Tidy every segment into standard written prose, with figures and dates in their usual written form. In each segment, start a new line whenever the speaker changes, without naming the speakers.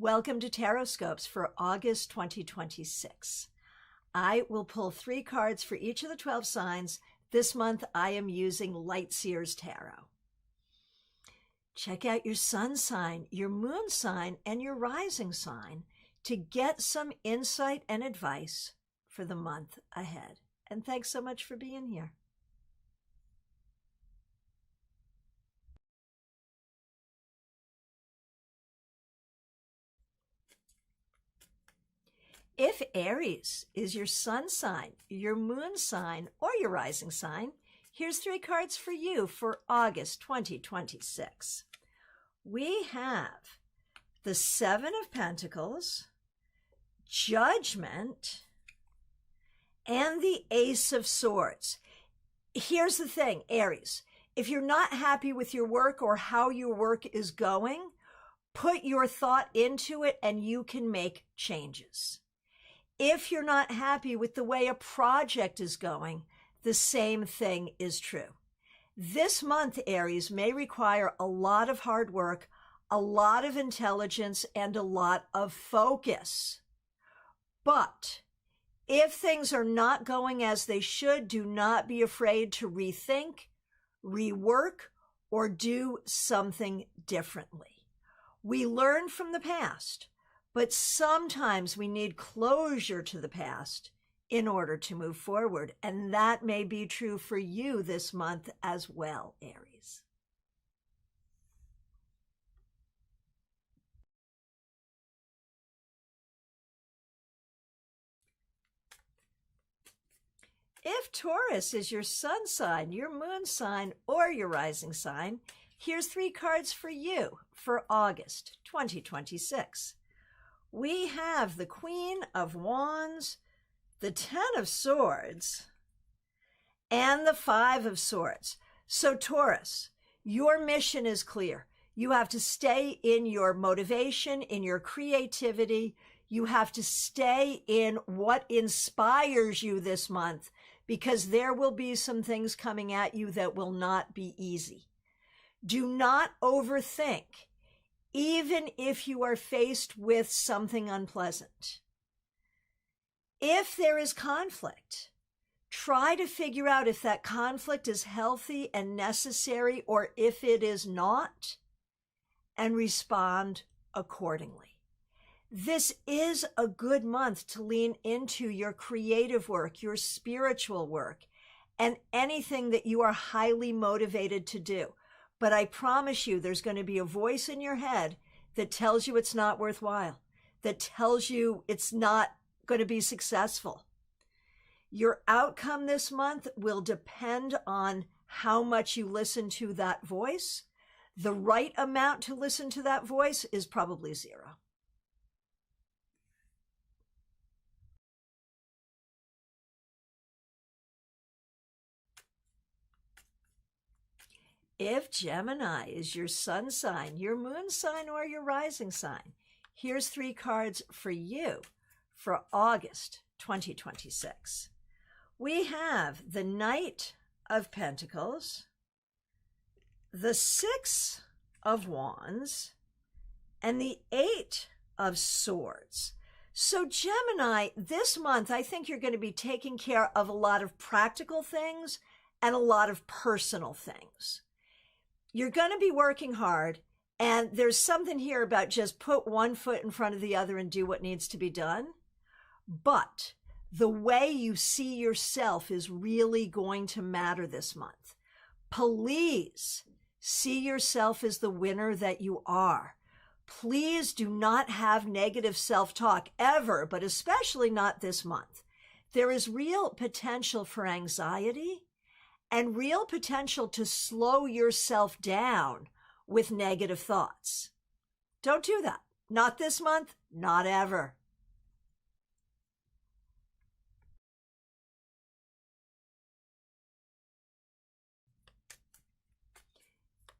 Welcome to TarotScopes for August 2026. I will pull 3 cards for each of the 12 signs. This month I am using Light Seer's Tarot. Check out your sun sign, your moon sign, and your rising sign to get some insight and advice for the month ahead. And thanks so much for being here. If Aries is your sun sign, your moon sign, or your rising sign, here's 3 cards for you for August 2026. We have the 7 of Pentacles, Judgment, and the Ace of Swords. Here's the thing, Aries. If you're not happy with your work or how your work is going, put your thought into it and you can make changes. If you're not happy with the way a project is going, the same thing is true. This month, Aries, may require a lot of hard work, a lot of intelligence, and a lot of focus. But if things are not going as they should, do not be afraid to rethink, rework, or do something differently. We learn from the past, but sometimes we need closure to the past in order to move forward. And that may be true for you this month as well, Aries. If Taurus is your sun sign, your moon sign, or your rising sign, here's 3 cards for you for August 2026. We have the Queen of Wands, the 10 of Swords, and the 5 of Swords. So Taurus, your mission is clear. You have to stay in your motivation, in your creativity. You have to stay in what inspires you this month, because there will be some things coming at you that will not be easy. Do not overthink, even if you are faced with something unpleasant. If there is conflict, try to figure out if that conflict is healthy and necessary or if it is not, and respond accordingly. This is a good month to lean into your creative work, your spiritual work, and anything that you are highly motivated to do. But I promise you, there's going to be a voice in your head that tells you it's not worthwhile, that tells you it's not going to be successful. Your outcome this month will depend on how much you listen to that voice. The right amount to listen to that voice is probably 0. If Gemini is your sun sign, your moon sign, or your rising sign, here's 3 cards for you for August 2026. We have the Knight of Pentacles, the 6 of Wands, and the 8 of Swords. So Gemini, this month, I think you're going to be taking care of a lot of practical things and a lot of personal things. You're going to be working hard, and there's something here about just put one foot in front of the other and do what needs to be done. But the way you see yourself is really going to matter this month. Please see yourself as the winner that you are. Please do not have negative self-talk ever, but especially not this month. There is real potential for anxiety and real potential to slow yourself down with negative thoughts. Don't do that. Not this month, not ever.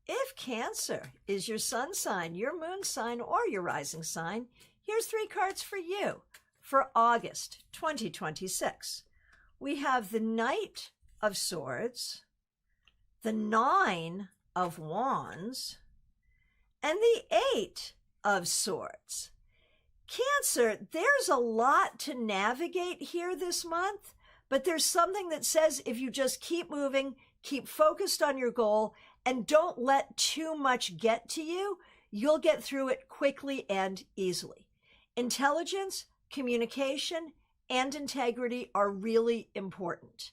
If Cancer is your sun sign, your moon sign, or your rising sign, here's 3 cards for you for August 2026. We have the Knight of Swords, the 9 of Wands, and the 8 of Swords. Cancer, there's a lot to navigate here this month, but there's something that says if you just keep moving, keep focused on your goal, and don't let too much get to you, you'll get through it quickly and easily. Intelligence, communication, and integrity are really important.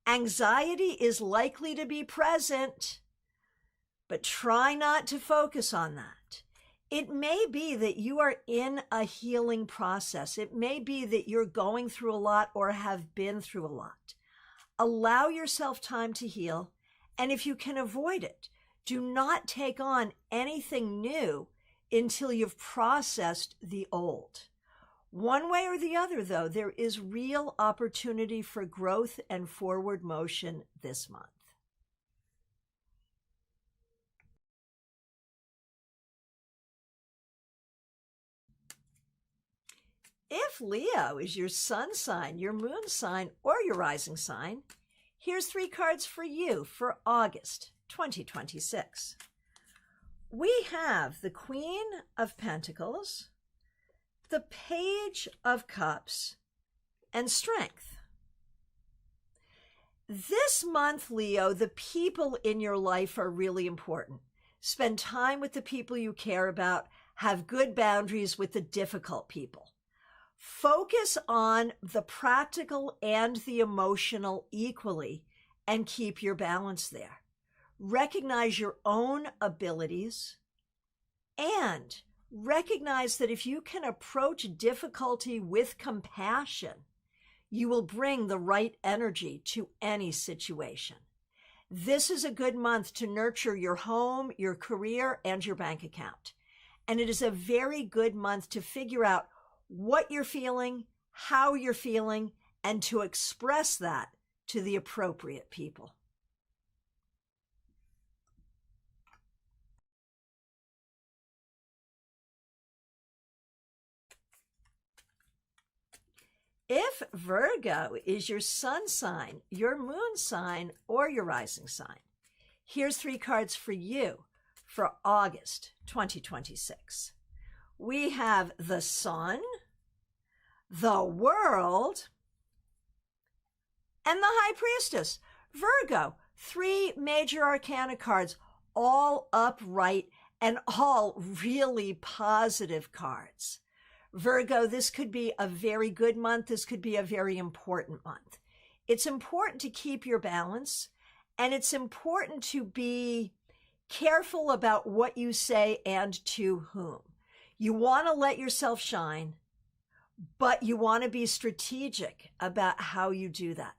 Anxiety is likely to be present, but try not to focus on that. It may be that you are in a healing process. It may be that you're going through a lot or have been through a lot. Allow yourself time to heal, and if you can avoid it, do not take on anything new until you've processed the old. One way or the other, though, there is real opportunity for growth and forward motion this month. If Leo is your sun sign, your moon sign, or your rising sign, here's 3 cards for you for August 2026. We have the Queen of Pentacles, the Page of Cups, and Strength. This month, Leo, the people in your life are really important. Spend time with the people you care about. Have good boundaries with the difficult people. Focus on the practical and the emotional equally and keep your balance there. Recognize your own abilities and recognize that if you can approach difficulty with compassion, you will bring the right energy to any situation. This is a good month to nurture your home, your career, and your bank account. And it is a very good month to figure out what you're feeling, how you're feeling, and to express that to the appropriate people. If Virgo is your sun sign, your moon sign, or your rising sign, here's 3 cards for you for August 2026. We have the Sun, the World, and the High Priestess. Virgo, 3 major arcana cards, all upright and all really positive cards. Virgo, this could be a very good month. This could be a very important month. It's important to keep your balance, and it's important to be careful about what you say and to whom. You want to let yourself shine, but you want to be strategic about how you do that.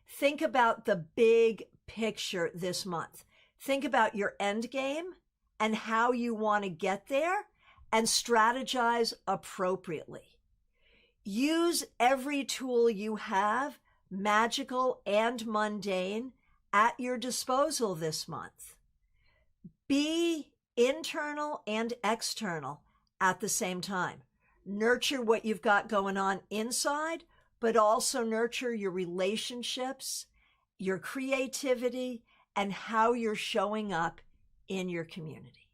Think about the big picture this month. Think about your end game and how you want to get there and strategize appropriately. Use every tool you have, magical and mundane, at your disposal this month. Be internal and external at the same time. Nurture what you've got going on inside, but also nurture your relationships, your creativity, and how you're showing up in your community.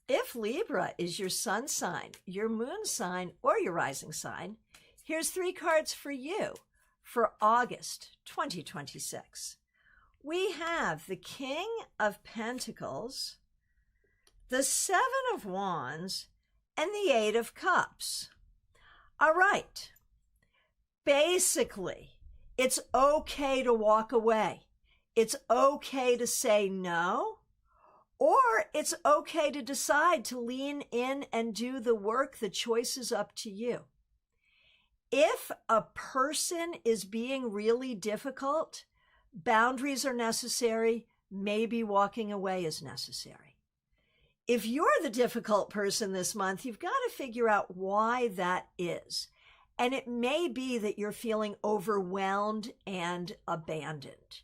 If Libra is your sun sign, your moon sign, or your rising sign, here's 3 cards for you for August 2026. We have the King of Pentacles, the 7 of Wands, and the 8 of Cups. All right. Basically, it's okay to walk away. It's okay to say no, or it's okay to decide to lean in and do the work. The choice is up to you. If a person is being really difficult, boundaries are necessary. Maybe walking away is necessary. If you're the difficult person this month, you've got to figure out why that is. And it may be that you're feeling overwhelmed and abandoned.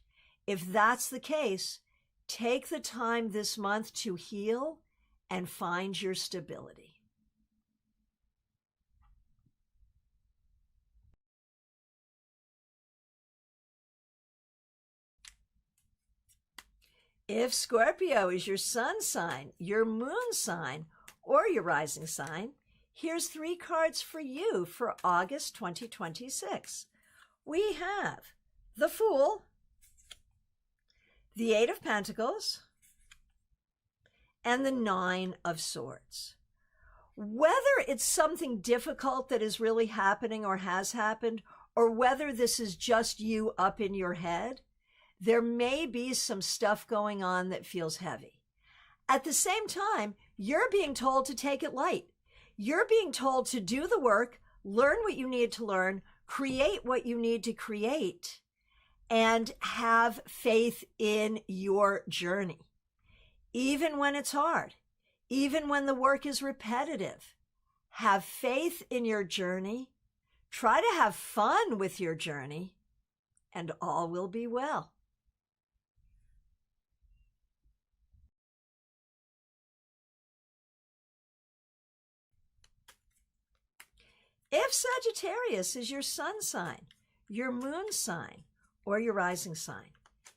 If that's the case, take the time this month to heal and find your stability. If Scorpio is your sun sign, your moon sign, or your rising sign, here's 3 cards for you for August 2026. We have the Fool, the 8 of Pentacles, and the 9 of Swords. Whether it's something difficult that is really happening or has happened, or whether this is just you up in your head, there may be some stuff going on that feels heavy. At the same time, you're being told to take it light. You're being told to do the work, learn what you need to learn, create what you need to create, and have faith in your journey. Even when it's hard, even when the work is repetitive, have faith in your journey, try to have fun with your journey, and all will be well. If Sagittarius is your sun sign, your moon sign, or your rising sign,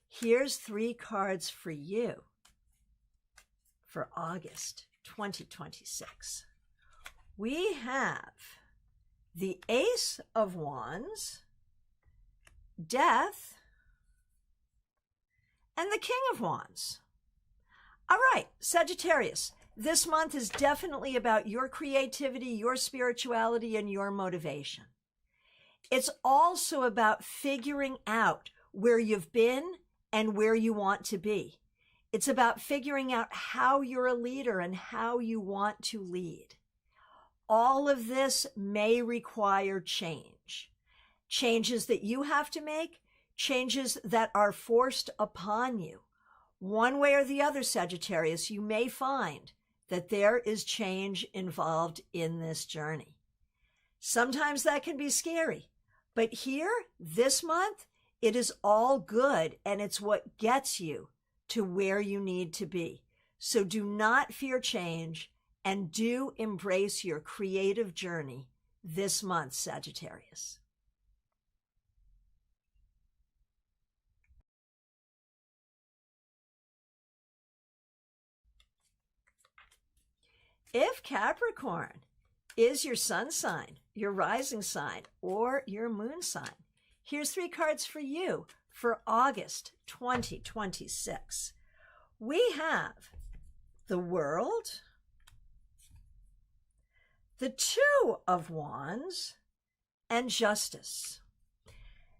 here's 3 cards for you for August 2026. We have the Ace of Wands, Death, and the King of Wands. All right, Sagittarius, this month is definitely about your creativity, your spirituality, and your motivation. It's also about figuring out where you've been and where you want to be. It's about figuring out how you're a leader and how you want to lead. All of this may require change. Changes that you have to make, changes that are forced upon you. One way or the other, Sagittarius, you may find that there is change involved in this journey. Sometimes that can be scary, but here, this month, it is all good, and it's what gets you to where you need to be. So do not fear change, and do embrace your creative journey this month, Sagittarius. If Capricorn is your sun sign, your rising sign, or your moon sign, here's 3 cards for you for August 2026. We have the World, the 2 of Wands, and Justice.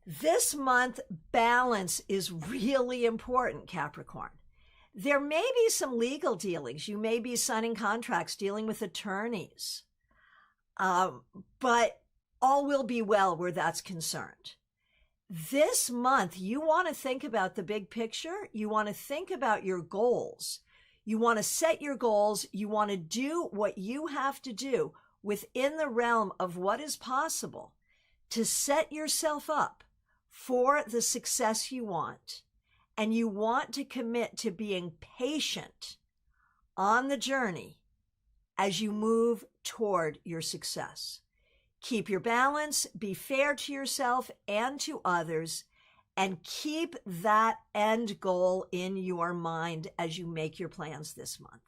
This month, balance is really important, Capricorn. There may be some legal dealings. You may be signing contracts, dealing with attorneys. But all will be well where that's concerned. This month, you want to think about the big picture. You want to think about your goals. You want to set your goals. You want to do what you have to do within the realm of what is possible to set yourself up for the success you want. And you want to commit to being patient on the journey as you move toward your success. Keep your balance, be fair to yourself and to others, and keep that end goal in your mind as you make your plans this month.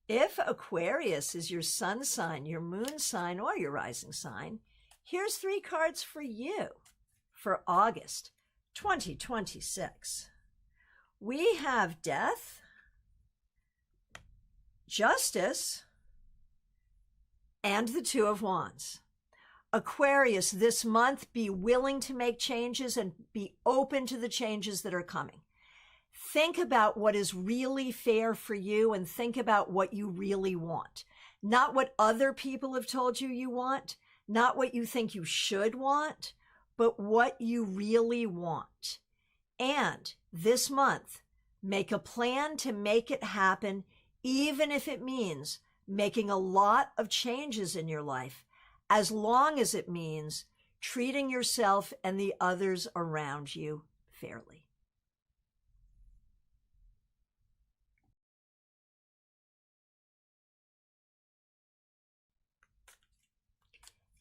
If Aquarius is your sun sign, your moon sign, or your rising sign, here's 3 cards for you for August 2026. We have Death, Justice, and the 2 of Wands. Aquarius, this month, be willing to make changes and be open to the changes that are coming. Think about what is really fair for you and think about what you really want. Not what other people have told you you want, not what you think you should want, but what you really want. And this month, make a plan to make it happen, even if it means making a lot of changes in your life, as long as it means treating yourself and the others around you fairly.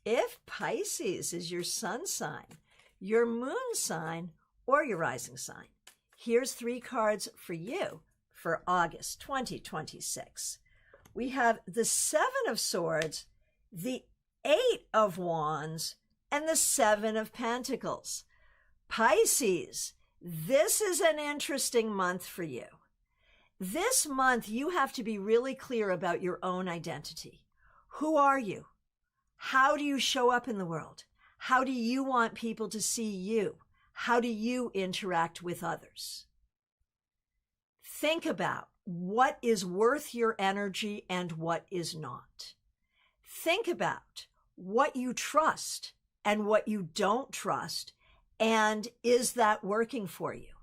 If Pisces is your sun sign, your moon sign, or your rising sign, here's 3 cards for you for August 2026. We have the 7 of Swords, the 8 of Wands, and the 7 of Pentacles. Pisces, this is an interesting month for you. This month, you have to be really clear about your own identity. Who are you? How do you show up in the world? How do you want people to see you? How do you interact with others? Think about what is worth your energy and what is not. Think about what you trust and what you don't trust, and is that working for you?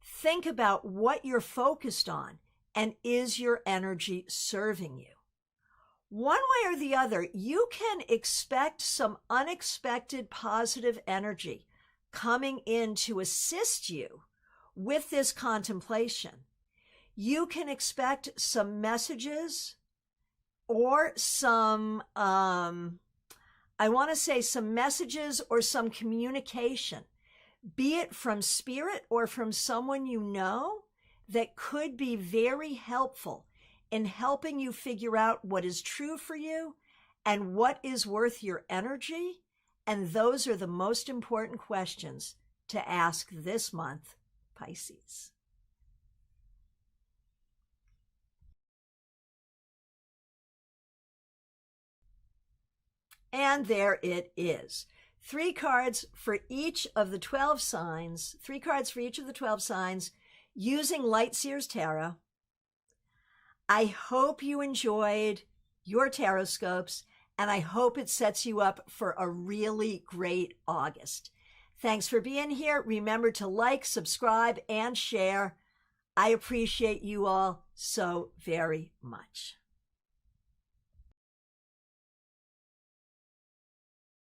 Think about what you're focused on, and is your energy serving you? One way or the other, you can expect some unexpected positive energy coming in to assist you with this contemplation. You can expect some messages or some, some messages or some communication, be it from spirit or from someone you know, that could be very helpful in helping you figure out what is true for you and what is worth your energy. And those are the most important questions to ask this month, Pisces. And there it is. 3 cards for each of the 12 signs, 3 cards for each of the 12 signs using Light Seer's Tarot. I hope you enjoyed your TarotScopes, and I hope it sets you up for a really great August. Thanks for being here. Remember to like, subscribe, and share. I appreciate you all so very much.